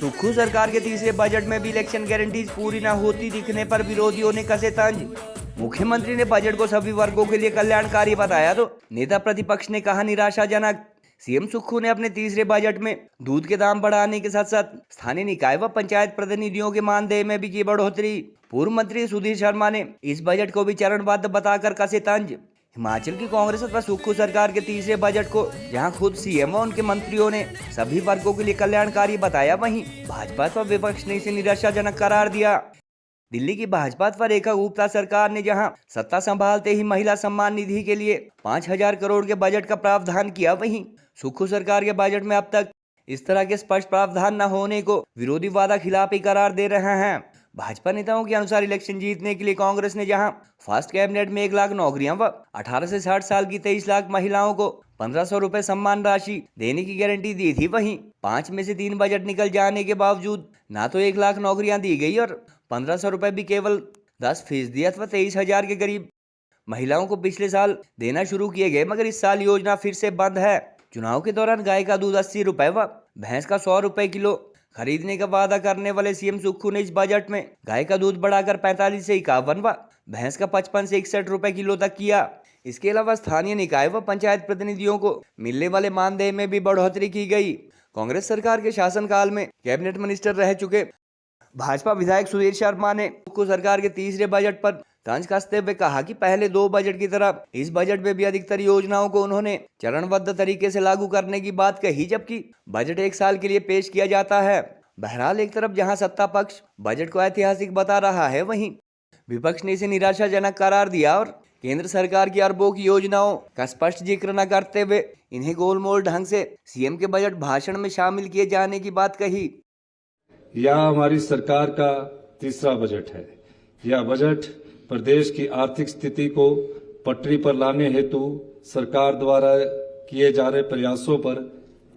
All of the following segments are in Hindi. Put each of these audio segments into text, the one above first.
सुक्खू सरकार के तीसरे बजट में भी इलेक्शन गारंटीज पूरी न होती दिखने पर विरोधियों ने कसे तंज। मुख्यमंत्री ने बजट को सभी वर्गों के लिए कल्याणकारी बताया तो नेता प्रतिपक्ष ने कहा निराशाजनक। सीएम सुक्खू ने अपने तीसरे बजट में दूध के दाम बढ़ाने के साथ साथ स्थानीय निकाय व पंचायत प्रतिनिधियों के मानदेय में भी की बढ़ोतरी। पूर्व मंत्री सुधीर शर्मा ने इस बजट को भी चरणबद्ध बताकर कसे तंज। हिमाचल की कांग्रेस व सुक्खू सरकार के तीसरे बजट को जहां खुद सीएम व उनके मंत्रियों ने सभी वर्गों के लिए कल्याणकारी बताया, वहीं भाजपा व विपक्ष ने इसे निराशाजनक करार दिया। दिल्ली की भाजपा व रेखा गुप्ता सरकार ने जहां सत्ता संभालते ही महिला सम्मान निधि के लिए 5,000 करोड़ के बजट का प्रावधान किया, वहीं सुक्खू सरकार के बजट में अब तक इस तरह के स्पष्ट प्रावधान न होने को विरोधी वादा खिलाफी करार दे रहे हैं। भाजपा नेताओं के अनुसार इलेक्शन जीतने के लिए कांग्रेस ने जहां फर्स्ट कैबिनेट में 1 लाख नौकरियां व 18 से 60 साल की 23 लाख महिलाओं को 1,500 रुपए सम्मान राशि देने की गारंटी दी थी, वहीं 5 में से 3 बजट निकल जाने के बावजूद ना तो 1 लाख नौकरियां दी गई और 1,500 रुपए भी केवल 10% अथवा 23,000 के करीब महिलाओं को पिछले साल देना शुरू किए गए, मगर इस साल योजना फिर से बंद है। चुनाव के दौरान गाय का दूध 80 रुपए व भैंस का 100 रुपए किलो खरीदने का वादा करने वाले सीएम सुक्खू ने इस बजट में गाय का दूध बढ़ाकर 45 से 51 व भैंस का 55 से 61 रुपए किलो तक किया। इसके अलावा स्थानीय निकाय व पंचायत प्रतिनिधियों को मिलने वाले मानदेय में भी बढ़ोतरी की गई। कांग्रेस सरकार के शासनकाल में कैबिनेट मिनिस्टर रह चुके भाजपा विधायक सुधीर शर्मा ने सुक्खू सरकार के तीसरे बजट पर तंज कसते हुए कहा कि पहले 2 बजट की तरह इस बजट में भी अधिकतर योजनाओं को उन्होंने चरणबद्ध तरीके से लागू करने की बात कही, जबकि बजट 1 साल के लिए पेश किया जाता है। बहरहाल एक तरफ जहां सत्ता पक्ष बजट को ऐतिहासिक बता रहा है, वहीं विपक्ष ने इसे निराशाजनक करार दिया और केंद्र सरकार की अरबों की योजनाओं का स्पष्ट जिक्र न करते हुए इन्हें गोलमोल ढंग से सीएम के बजट भाषण में शामिल किए जाने की बात कही। यह हमारी सरकार का तीसरा बजट है। यह बजट प्रदेश की आर्थिक स्थिति को पटरी पर लाने हेतु सरकार द्वारा किए जा रहे प्रयासों पर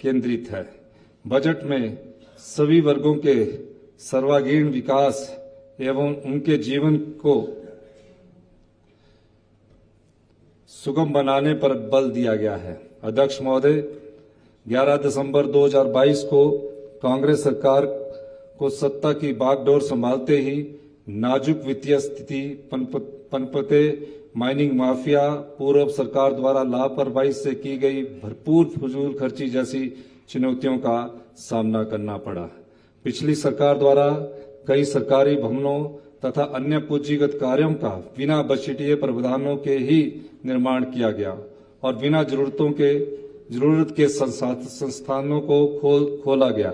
केंद्रित है। बजट में सभी वर्गों के सर्वांगीण विकास एवं उनके जीवन को सुगम बनाने पर बल दिया गया है। अध्यक्ष महोदय, 11 दिसंबर 2022 को कांग्रेस सरकार को सत्ता की बागडोर संभालते ही नाजुक वित्तीय स्थिति पनपते माइनिंग माफिया, पूर्व सरकार द्वारा लापरवाही से की गई भरपूर फजूल खर्ची जैसी चुनौतियों का सामना करना पड़ा। पिछली सरकार द्वारा कई सरकारी भवनों तथा अन्य पूंजीगत कार्यों का बिना बजटीय प्रावधानों के ही निर्माण किया गया और बिना जरूरत के संस्थानों को खोला गया।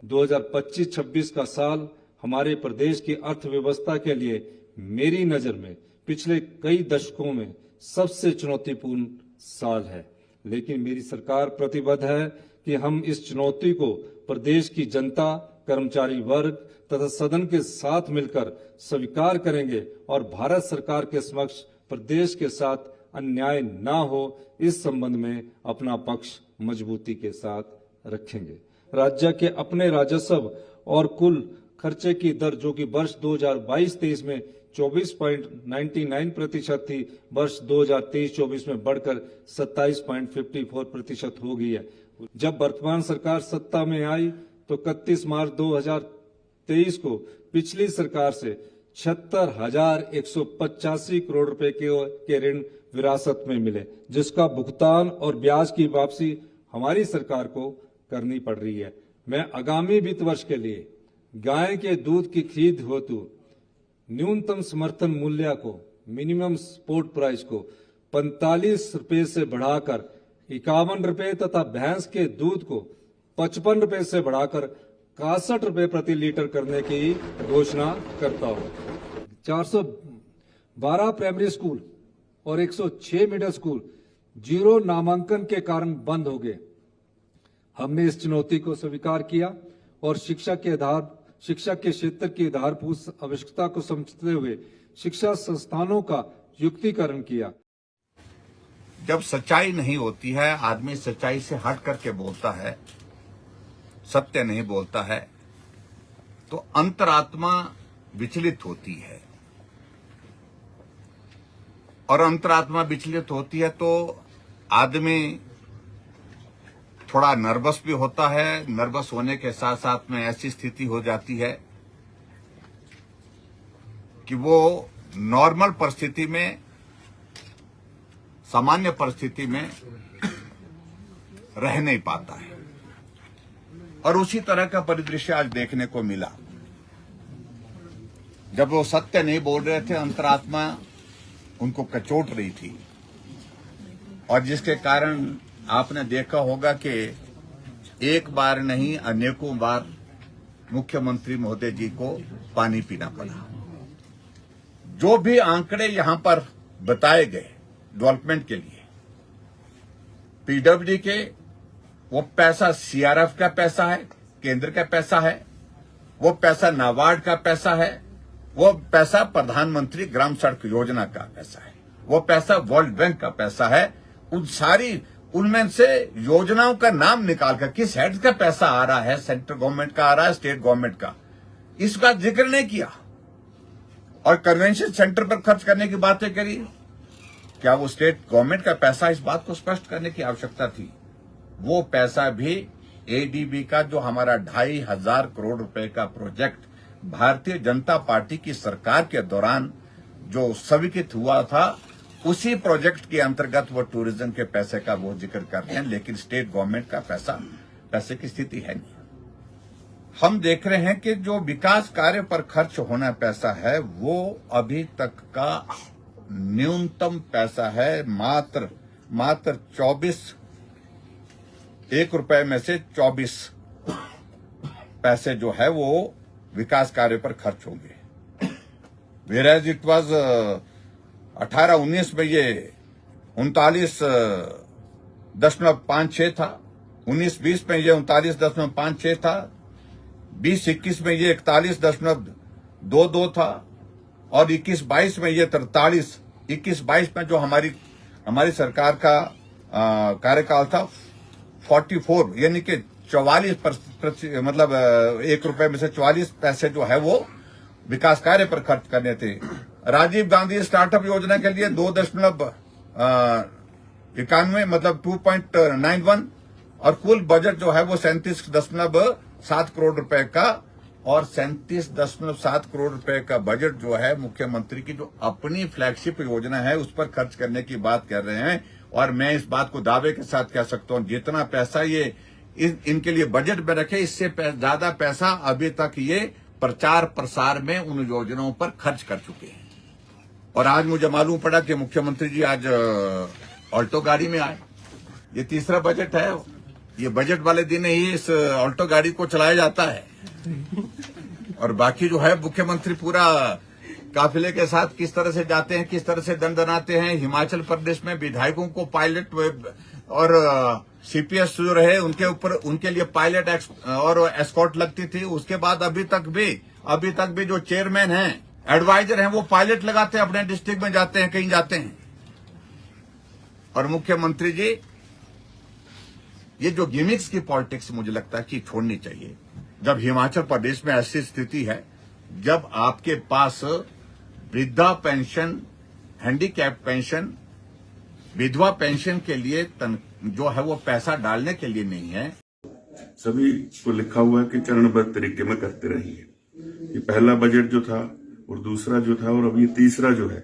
2025-26 का साल हमारे प्रदेश की अर्थव्यवस्था के लिए मेरी नजर में पिछले कई दशकों में सबसे चुनौतीपूर्ण साल है, लेकिन मेरी सरकार प्रतिबद्ध है कि हम इस चुनौती को प्रदेश की जनता, कर्मचारी वर्ग तथा सदन के साथ मिलकर स्वीकार करेंगे और भारत सरकार के समक्ष प्रदेश के साथ अन्याय न हो इस संबंध में अपना पक्ष मजबूती के साथ रखेंगे। राज्य के अपने राजस्व और कुल खर्चे की दर जो कि वर्ष 2022-23 में 24.99% थी, वर्ष 2023-24 में बढ़कर 27.54% हो गई है। जब वर्तमान सरकार सत्ता में आई तो 31 मार्च 2023 को पिछली सरकार से 76,185 करोड़ रुपए के ऋण विरासत में मिले, जिसका भुगतान और ब्याज की वापसी हमारी सरकार को करनी पड़ रही है। मैं आगामी वित्त वर्ष के लिए गाय के दूध की खरीद हेतु न्यूनतम समर्थन मूल्य को, मिनिमम सपोर्ट प्राइस को 45 रुपए से बढ़ाकर 51 रुपए तथा भैंस के दूध को 55 रुपए से बढ़ाकर 61 रुपए प्रति लीटर करने की घोषणा करता हूं। 412 प्राइमरी स्कूल और 106 मिडिल स्कूल जीरो नामांकन के कारण बंद हो गए। हमने इस चुनौती को स्वीकार किया और शिक्षा के क्षेत्र की आधारभूत आवश्यकता को समझते हुए शिक्षा संस्थानों का युक्तिकरण किया। जब सच्चाई नहीं होती है, आदमी सच्चाई से हट करके बोलता है, सत्य नहीं बोलता है, तो अंतरात्मा विचलित होती है और अंतरात्मा विचलित होती है तो आदमी थोड़ा नर्वस भी होता है। नर्वस होने के साथ साथ में ऐसी स्थिति हो जाती है कि वो नॉर्मल परिस्थिति में, सामान्य परिस्थिति में रह नहीं पाता है। और उसी तरह का परिदृश्य आज देखने को मिला। जब वो सत्य नहीं बोल रहे थे, अंतरात्मा उनको कचोट रही थी, और जिसके कारण आपने देखा होगा कि एक बार नहीं अनेकों बार मुख्यमंत्री महोदय जी को पानी पीना पड़ा। जो भी आंकड़े यहां पर बताए गए डेवलपमेंट के लिए, पीडब्ल्यूडी के, वो पैसा सीआरएफ का पैसा है, केंद्र का पैसा है, वो पैसा नाबार्ड का पैसा है, वो पैसा प्रधानमंत्री ग्राम सड़क योजना का पैसा है, वो पैसा वर्ल्ड बैंक का पैसा है। उनमें से योजनाओं का नाम निकालकर किस हेड का पैसा आ रहा है, सेंट्रल गवर्नमेंट का आ रहा है, स्टेट गवर्नमेंट का, इसका जिक्र नहीं किया। और कन्वेंशन सेंटर पर खर्च करने की बातें करी। क्या वो स्टेट गवर्नमेंट का पैसा? इस बात को स्पष्ट करने की आवश्यकता थी। वो पैसा भी एडीबी का, जो हमारा 2500 करोड़ रुपए का प्रोजेक्ट भारतीय जनता पार्टी की सरकार के दौरान जो स्वीकृत हुआ था, उसी प्रोजेक्ट के अंतर्गत वो टूरिज्म के पैसे का वो जिक्र कर रहे हैं, लेकिन स्टेट गवर्नमेंट का पैसे की स्थिति है नहीं। हम देख रहे हैं कि जो विकास कार्य पर खर्च होना पैसा है, वो अभी तक का न्यूनतम पैसा है। मात्र 24 1 रुपए में से 24 पैसे जो है वो विकास कार्य पर खर्च होंगे। वेराज इट वॉज 18-19 में ये 39.56 था, 19-20 में ये 39.56 था, 20-21 में ये 41.22 था, और 21-22 में ये 43, 21-22 में जो हमारी सरकार का कार्यकाल था 44, यानी कि 44%, मतलब 1 रुपए में से 44 पैसे जो है वो विकास कार्य पर खर्च करने थे। राजीव गांधी स्टार्टअप योजना के लिए 2.91 मतलब 2.91, और कुल बजट जो है वो 37.7 करोड़ रुपए का, और 37.7 करोड़ रुपए का बजट जो है मुख्यमंत्री की जो अपनी फ्लैगशिप योजना है उस पर खर्च करने की बात कर रहे हैं। और मैं इस बात को दावे के साथ कह सकता हूं, जितना पैसा ये इनके लिए बजट में रखे, इससे ज्यादा पैसा अभी तक ये प्रचार प्रसार में उन योजनाओं पर खर्च कर चुके हैं। और आज मुझे मालूम पड़ा कि मुख्यमंत्री जी आज ऑल्टो गाड़ी में आए। ये तीसरा बजट है, ये बजट वाले दिन ही इस ऑल्टो गाड़ी को चलाया जाता है, और बाकी जो है मुख्यमंत्री पूरा काफिले के साथ किस तरह से जाते हैं, किस तरह से दंडनाते हैं। हिमाचल प्रदेश में विधायकों को पायलट और सीपीएस जो रहे उनके ऊपर, उनके लिए पायलट और एस्कॉर्ट लगती थी। उसके बाद अभी तक भी जो चेयरमैन हैं, एडवाइजर हैं, वो पायलट लगाते हैं, अपने डिस्ट्रिक्ट में जाते हैं, कहीं जाते हैं। और मुख्यमंत्री जी, ये जो गिमिक्स की पॉलिटिक्स मुझे लगता है कि छोड़नी चाहिए। जब हिमाचल प्रदेश में ऐसी स्थिति है, जब आपके पास वृद्धा पेंशन, हैंडीकैप पेंशन, विधवा पेंशन के लिए जो है वो पैसा डालने के लिए नहीं है। सभी को लिखा हुआ है कि चरणबद्ध तरीके में करते रहिए। ये पहला बजट जो था और दूसरा जो था और अभी तीसरा जो है,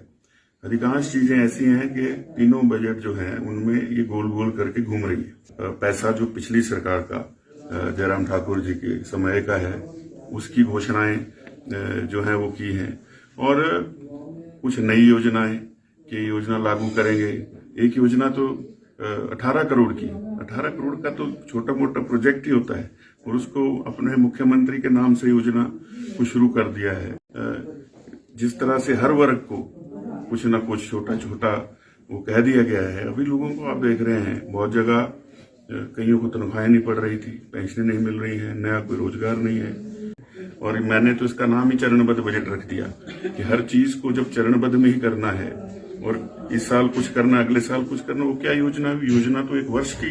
अधिकांश चीजें ऐसी हैं कि तीनों बजट जो हैं उनमें ये गोल गोल करके घूम रही है। पैसा जो पिछली सरकार का जयराम ठाकुर जी के समय का है, उसकी घोषणाएं जो है वो की हैं, और कुछ नई योजनाएं कि योजना लागू करेंगे। एक योजना तो 18 करोड़ की, 18 करोड़ का तो छोटा मोटा प्रोजेक्ट ही होता है, और उसको अपने मुख्यमंत्री के नाम से योजना को शुरू कर दिया है। जिस तरह से हर वर्ग को कुछ न कुछ छोटा छोटा वो कह दिया गया है। अभी लोगों को आप देख रहे हैं, बहुत जगह कईयों को तनख्वाहें नहीं पड़ रही थी, पेंशनें नहीं मिल रही हैं, नया कोई रोजगार नहीं है। और मैंने तो इसका नाम ही चरणबद्ध बजट रख दिया कि हर चीज को जब चरणबद्ध में ही करना है, और इस साल कुछ करना, अगले साल कुछ करना, वो क्या योजना? योजना तो 1 वर्ष की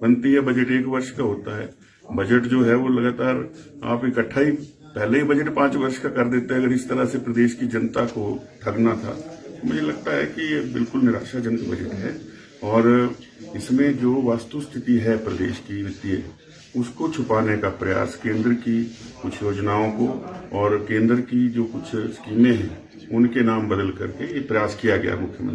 बनती है, बजट 1 वर्ष का होता है। बजट जो है वो लगातार आप इकट्ठा ही पहले ही बजट 5 वर्ष का कर देते हैं। अगर इस तरह से प्रदेश की जनता को ठगना था, मुझे लगता है कि ये बिल्कुल निराशाजनक बजट है। और इसमें जो वस्तुस्थिति है प्रदेश की वित्तीय, उसको छुपाने का प्रयास, केंद्र की कुछ योजनाओं को और केंद्र की जो कुछ स्कीमें हैं उनके नाम बदल करके ये प्रयास किया गया मुख्यमंत्री।